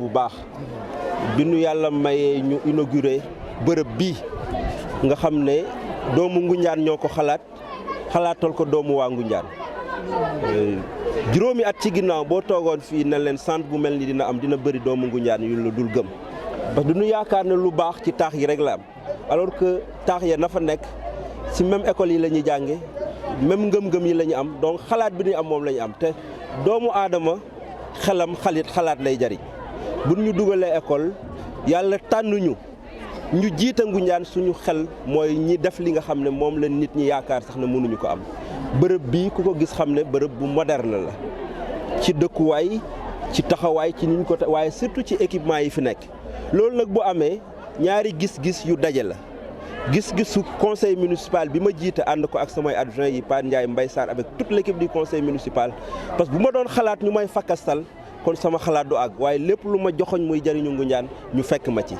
bu baax bi nu yàlla mayee ñu inauguré bërëb bii nga xam ne doomu Ngoundiane ñoo ko xalaatal ko doomu waa Ngoundiane juróomi at ci ginnaaw boo toogoon fii ne leen centre bu mel ni dina am dina bëri doomu Ngoundiane yu la dul gëm parce que duñu yaakaar ne lu baax ci taax yi rek la am alors que taax ya na fa nekk ci même école yi la ñuy jànge même ngëm-ngëm yi la ñu am donc xalaat bi ñu am moom la ñu am te doomu aadama xelam xalaat lay jariñ bu ñu dugalee école yàlla tànnuñu ñu jiite Ngoundiane suñu xel mooy ñi def li nga xam ne moom la nit ñi yaakaar sax ne mënuñu ko am bërëb bii ku ko gis xam ne bërëb bu moderne la ci dëkkuwaay ci taxawaay ci niñ ko waaye surtout ci équipement yi fi nekk loolu nag bu amee ñaari gis-gis yu daje la gis-gisu conseil municipal bi ma jiite ànd ko ak samay adjoint yi Pa Ndiaye Mbaye Sarr avec toute l'équipe du conseil municipal parce que bu ma doon xalaat ñu may fakkastal kon sama xalaat du àgg waaye lépp lu ma joxoñ muy jariñu Ngoundiane ñu fekk ma ci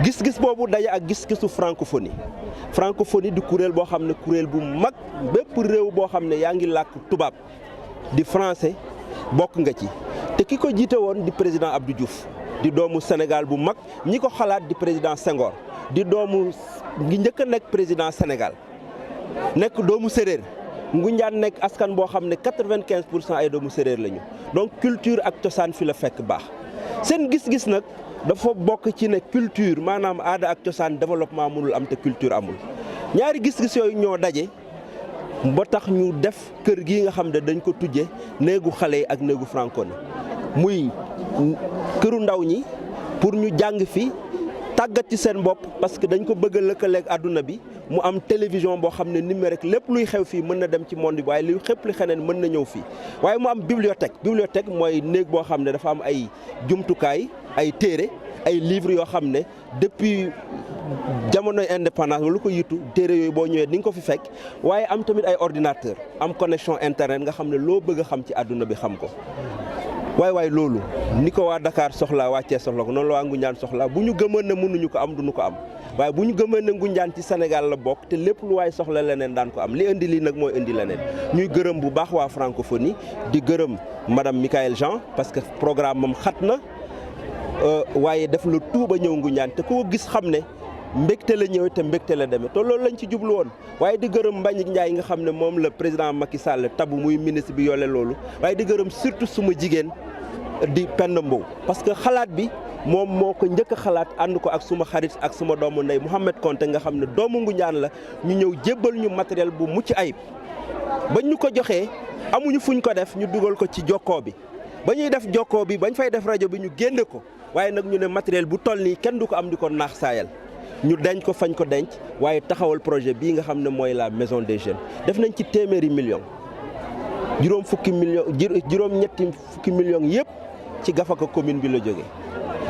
gis-gis boobu daje ak gis-gisu francophonie di kuréel boo xam ne kuréel bu mag bépp réew boo xam ne yaa ngi làkk tubaab di français bokk nga ci te ki ko jiite woon di président Abdou Diouf di doomu Sénégal bu mag ñi ko xalaat di président Senghor di doomu ngi njëkk a nekk président Sénégal nekk doomu séréer Ngoundiane nekk askan boo xam ne 95% ay doomu séréer lañu donc culture ak cosaan fi la fekk baax seen gis-gis nag dafa bokk ci ne culture maanaam aada ak cosaan développement mënul am te culture amul ñaari gis-gis yooyu ñoo daje ba tax ñu def kër gi nga xam ne dañ ko tujje néegu xale yi ak néegu francophonie muy këru ndaw ñi pour ñu jàng fi tàggat ci seen bopp parce que dañ ko bëgg a lëkkaleeg àdduna bi mu am télévision boo xam ne numérique lépp luy xew fii mën na dem ci monde bi waaye luy xëpp li xeneen mën na ñëw fii waaye mu am bibliothèque mooy néeg boo xam ne dafa am ay jumtukaay ay téere ay livres yoo xam ne depuis jamonoy indépendance wala lu ko yitu téere yooyu boo ñëwee di nga ko fi fekk waaye am tamit ay ordinateur am connexion internet nga xam ne loo bëgg a xam ci àdduna bi xam ko waaye loolu ni ko waa Dakar soxlaa waa Thiès soxla ko noonu la waa Ngoundiane soxlaa bu ñu gëmoon ne mënuñu ko am duñu ko am waaye bu ñu gëmoon ne Ngoundiane ci Sénégal la bokk te lépp lu waay soxla leneen daan ko am li indi lii nag mooy indi leneen ñuy gërëm bu baax waa francophonie di gërëm madame Michaël Jean parce que programme moom xat na waaye def la tuuba ñëw Ngoundiane te ku ko gis xam ne mbégte la ñëwee te mbégte la demee te loolu lañ ci jublu woon waaye di gërëm Mbagnick Ndiaye nga xam ne moom la président Macky Sall tabu muy ministre bi yole loolu waaye di gërëm surtout suma jigéen di Penda Mbow parce que xalaat bi moom moo ko njëkk a xalaat ànd ko ak suma xarit ak suma doomu ndey Mouhamed Konté nga xam ne doomu Ngoundiane la ñu ñëw jébbal ñu matériel bu mucc ayib bañ ñu ko joxee amuñu fuñ ko def ñu dugal ko ci jokkoo bi ba ñuy def jokkoo bi bañ fay def rajo bi ñu génne ko waaye nag ñu ne matériel bu toll nii kenn du ko am di ko naax saayal ñu denc ko fañ ko denc waaye taxawal projet bii nga xam ne mooy la maison des jeunes def nañ ci téeméeri millions juróom ñetti fukki millions yëpp ci Gafaka commune bi la jógee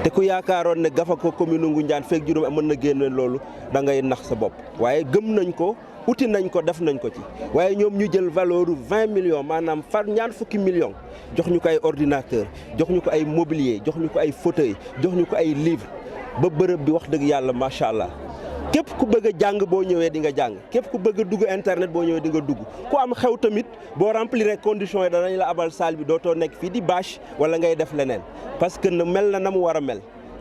te ku yaakaaroon ne Gafaka commune Ngoundiane fekk juróom mën na génne loolu da ngay nax sa bopp waaye gëm nañ ko uti nañ ko def nañ ko ci waaye ñoom ñu jël valeur 20 millions maanaam ñaar fukki millions jox ñu ko ay ordinateur jox ñu ko ay mobilier jox ñu ko ay fauteuil jox ñu ko ay livre ba bërëb bi wax dëgg yàlla macha allah képp ku bëgg a jàng boo ñëwee di nga jàng képp ku bëgg a dugg internet boo ñëwee di nga dugg ku am xew tamit boo remplir conditions yi danañ la abal salle bi dootoo nekk fii di bâche wala ngay def leneen parce que mel na mu war a mel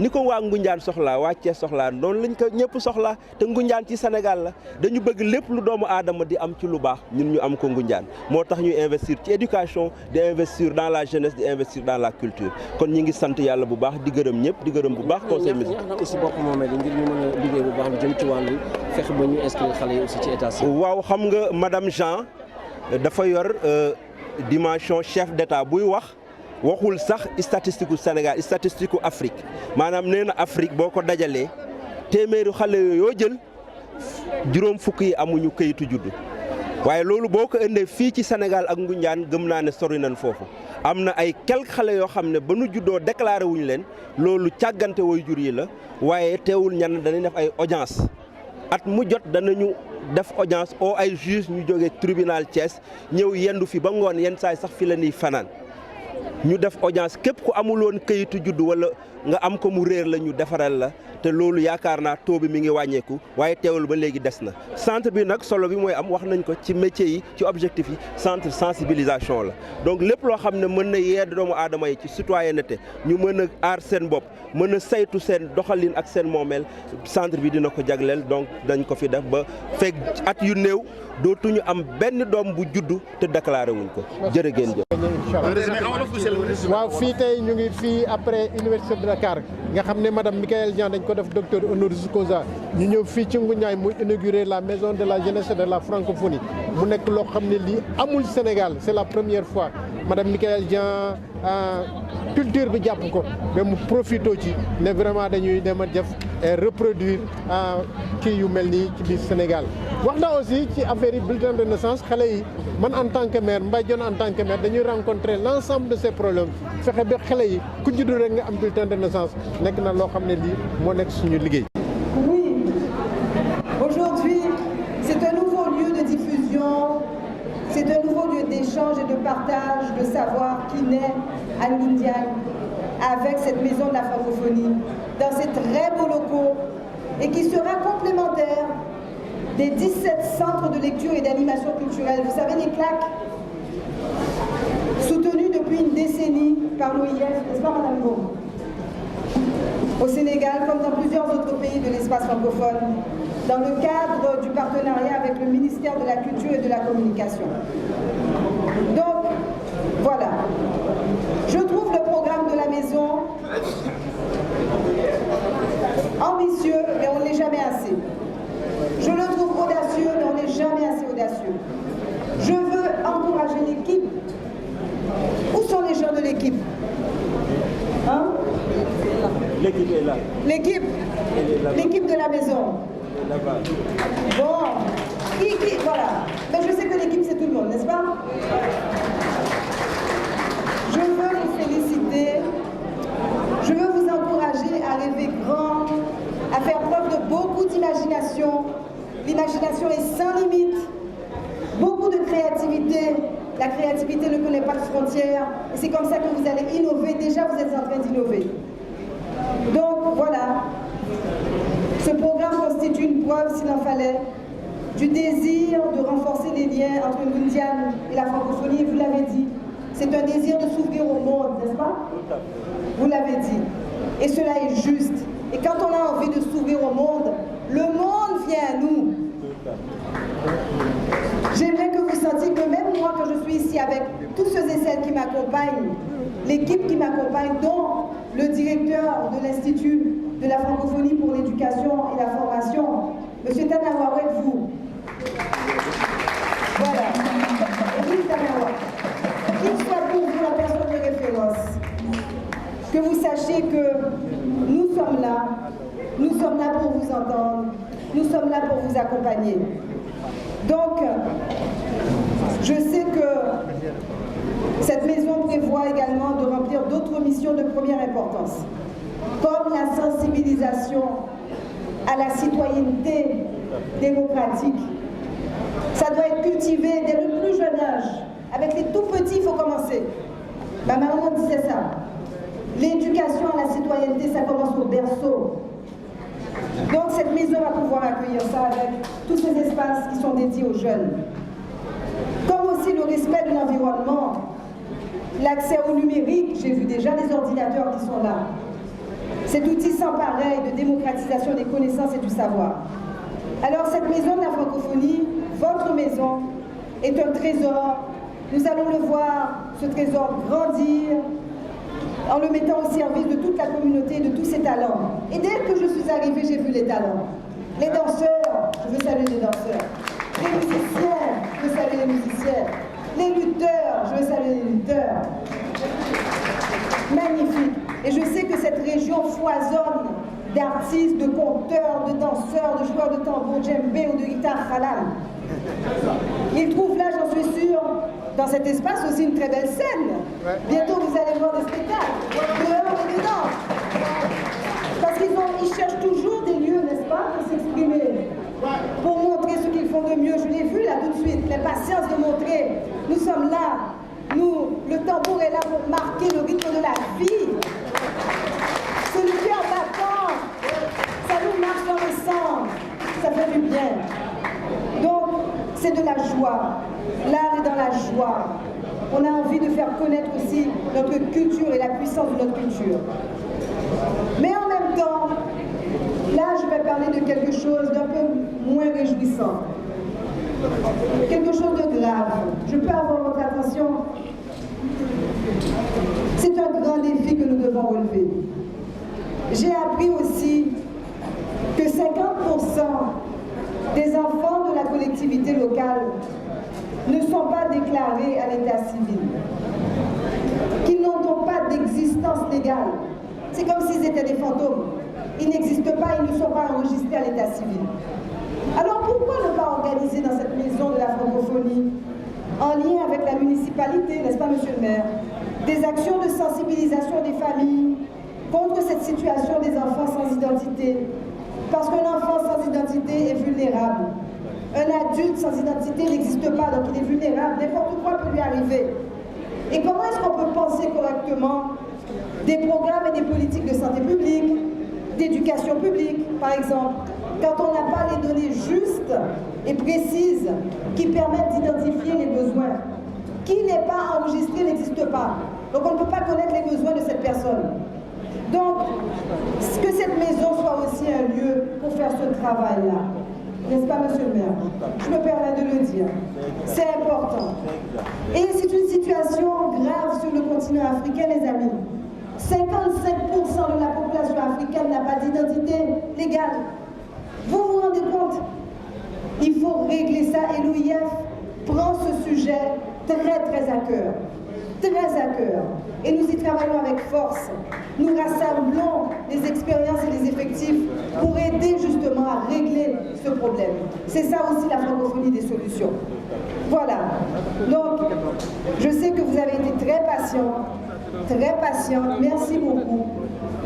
ni ko waa Ngoundiane soxlaa waa Thiès soxlaa noonu lañ ko ñëpp soxlaa te Ngoundiane ci Sénégal la dañu bëgg lépp lu doomu aadama di am ci lu baax ñun ñu am ko Ngoundiane moo tax ñuy investir ci éducation di investir dans la jeunesse di investir dans la culture kon ñi ngi sant yàlla bu baax di gërëm ñëpp di gërëm bu baax conseil municipal aussi bokk moomee ngir ñu mën a liggéey bu baax lu jëm ci wàllu fexe ba ñu inscrire xale yi aussi ci état civil. waaw xam nga madame Jean dafa yor dimension chef d'état buy wax waxul sax statistique u Sénégal statistique u Afrique maanaam nee na Afrique boo ko dajalee téeméeri xale yoo jël juróom fukk yi amuñu këyitu juddu waaye loolu boo ko indee fii ci Sénégal ak Ngoundiane gëm naa ne sori nañ foofu am na ay quelques xale yoo xam ne ba nu juddoo déclaré wuñu leen loolu càggante way jur yi la waaye teewul ñan danañ def ay audience at mu jot danañu def audience oo ay juge ñu jógee tribunal Thiès ñëw yendu fi ba ngoon yenn saay sax fi la ñuy fanaan ñu def audience képp ku amul woon këyitu juddu wala nga am ko mu réer la ñu defaral la te loolu yaakaar naa taux bi mi ngi wàññeeku waaye teewul ba léegi des na centre bi nag solo bi mooy am wax nañ ko ci métier yi ci objectif yi centre sensibilisation la donc lépp loo xam ne mën na yedd doomu aadama yi ci citoyenneté ñu mën a aar seen bopp mën a saytu seen doxalin ak seen moomeel centre bi dina ko jagleel donc dañ ko fi def ba fekk at yu néew dootuñu am benn doom bu juddu te déclaré wuñ ko jërë ngeen jëf. waaw fii tey ñu ngi fii après université de Dakar nga xam ne madame Michaëlle Niang dañ ko def docteur honoris causa ñu ñëw fii ci Ngoundiane muy inaugurer la maison de la jeunesse et de la francophonie mu nekk loo xam ne lii amul Sénégal c'est la première fois madame Michaëlle Niang culture bi jàpp ko mais mu profité ci ne vraiment dañuy dem a def reproduire kii yu mel nii ci biir Sénégal. wax na aussi ci affaire yi bulletin de naissance xale yi man en tant que maire Mbaye Dione en tant que maire dañuy rencontrer l'ensemble de ces problèmes fexe ba xale yi ku juddu rek nga am bulletin de naissance nekk na loo xam ne lii moo nekk suñu liggéey. Oui, aujourd'hui c'est un nouveau lieu de diffusion, c'est un nouveau lieu d'échange et de partage de savoir qui naît à Ngoundiane avec cette maison de la francophonie dans ces très beaux locaux et qui sera complémentaire des 17 centres de lecture et d'animation culturelle. Vous savez, les CLAC, soutenus depuis une décennie par l'OIF, n'est-ce pas Madame Gaume? Au Sénégal, comme dans plusieurs autres pays de l'espace francophone, dans le cadre du partenariat avec le ministère de la Culture et de la Communication. Donc, voilà. Je trouve le programme de la maison ambitieux, mais on ne l'est jamais assez. Je le trouve audacieux, mais on n'est jamais assez audacieux. Je veux encourager l'équipe. Où sont les gens de l'équipe? Hein? L'équipe est là. L'équipe? L'équipe de la maison. Bon. Voilà. Mais je sais que l'équipe, c'est tout le monde, n'est-ce pas? Je veux vous féliciter. Je veux vous encourager à rêver grand, à faire preuve de beaucoup d'imagination. L'imagination est sans limite. Beaucoup de créativité. La créativité ne connaît pas de frontières. Et c'est comme ça que vous allez innover. Déjà, vous êtes en train d'innover. Donc, voilà. Ce programme constitue une preuve, s'il en fallait, du désir de renforcer les liens entre Ngoundiane et la francophonie. Et vous l'avez dit, c'est un désir de s'ouvrir au monde, n'est-ce pas? Vous l'avez dit. Et cela est juste. Et quand on a envie de s'ouvrir au monde, le monde vient à nous. J'aimerais que vous sentiez que même moi, quand je suis ici avec tous ceux et celles qui m'accompagnent, l'équipe qui m'accompagne, dont le directeur de l'Institut de la francophonie pour l'éducation et la formation, M. Tanawawek, vous. Voilà. Eric Tanawawek. Qu'il soit pour vous la personne de référence. Que vous sachiez que nous sommes là pour vous entendre, nous sommes là pour vous accompagner. Donc, je sais que cette maison prévoit également de remplir d'autres missions de première importance, comme la sensibilisation à la citoyenneté démocratique. Ça doit être cultivé dès le plus jeune âge. Avec les tout petits, il faut commencer. Ma maman disait ça. L'éducation à la citoyenneté, ça commence au berceau. Donc cette maison va pouvoir accueillir ça avec tous ces espaces qui sont dédiés aux jeunes. Comme aussi le respect de l'environnement, l'accès au numérique, j'ai vu déjà des ordinateurs qui sont là. Cet outil sans pareil de démocratisation des connaissances et du savoir. Alors cette maison de la francophonie, votre maison, est un trésor. Nous allons le voir, ce trésor grandir, en le mettant au service de toute la communauté et de tous ses talents. Et dès que je suis arrivée, j'ai vu les talents. Les danseurs, je veux saluer les danseurs. Les musiciens, je veux saluer les musiciens. Les lutteurs, je veux saluer les lutteurs. Magnifique. Et je sais que cette région foisonne d'artistes, de conteurs, de danseurs, de joueurs de tambour, djembé ou de guitare khalam. Ils trouvent là, j'en suis sûre, dans cet espace aussi une très belle scène. Bientôt vous allez voir des spectacles, dehors et dedans. Parce qu'ils cherchent toujours des lieux, n'est-ce pas, pour s'exprimer, pour montrer ce qu'ils font de mieux. Je l'ai vu là tout de suite, l'impatience de montrer. Nous sommes là, nous, le tambour est là pour marquer le rythme de la vie. Ce fait du bien. Donc, c'est de la joie. L'art est dans la joie. On a envie de faire connaître aussi notre culture et la puissance de notre culture. Mais en même temps, là, je vais parler de quelque chose d'un peu moins réjouissant. Quelque chose de grave. Je peux avoir votre attention? C'est un grand défi que nous devons relever. J'ai appris aussi que 50% des enfants de la collectivité locale ne sont pas déclarés à l'état civil, qu'ils n'ont donc pas d'existence légale. C'est comme s'ils étaient des fantômes. Ils n'existent pas, ils ne sont pas enregistrés à l'état civil. Alors pourquoi ne pas organiser dans cette maison de la francophonie, en lien avec la municipalité, n'est-ce pas, monsieur le maire, des actions de sensibilisation des familles contre cette situation des enfants sans identité? Parce qu'un enfant sans identité est vulnérable. Un adulte sans identité n'existe pas, donc il est vulnérable. N'importe quoi peut lui arriver. Et comment est-ce qu'on peut penser correctement des programmes et des politiques de santé publique, d'éducation publique, par exemple, quand on n'a pas les données justes et précises qui permettent d'identifier les besoins? Qui n'est pas enregistré n'existe pas. Donc on ne peut pas connaître les besoins de cette personne. Donc, que cette maison soit aussi un lieu pour faire ce travail-là. N'est-ce pas, monsieur le maire? Je me permets de le dire. C'est important. Et c'est une situation grave sur le continent africain, les amis. 55% de la population africaine n'a pas d'identité légale. Vous vous rendez compte? Il faut régler ça et l'OIF prend ce sujet très à cœur. Très à cœur. Et nous y travaillons avec force. Nous rassemblons les expériences et les effectifs pour aider justement à régler ce problème. C'est ça aussi la francophonie des solutions. Voilà. Donc, je sais que vous avez été très patient. Très patient. Merci beaucoup.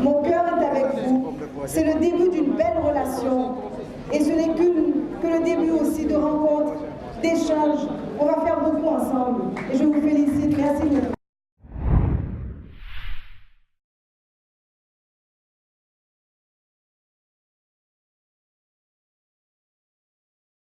Mon cœur est avec vous. C'est le début d'une belle relation. Et ce n'est que le début aussi de rencontres, d'échanges. On va faire beaucoup ensemble. Et je vous félicite. Merci beaucoup.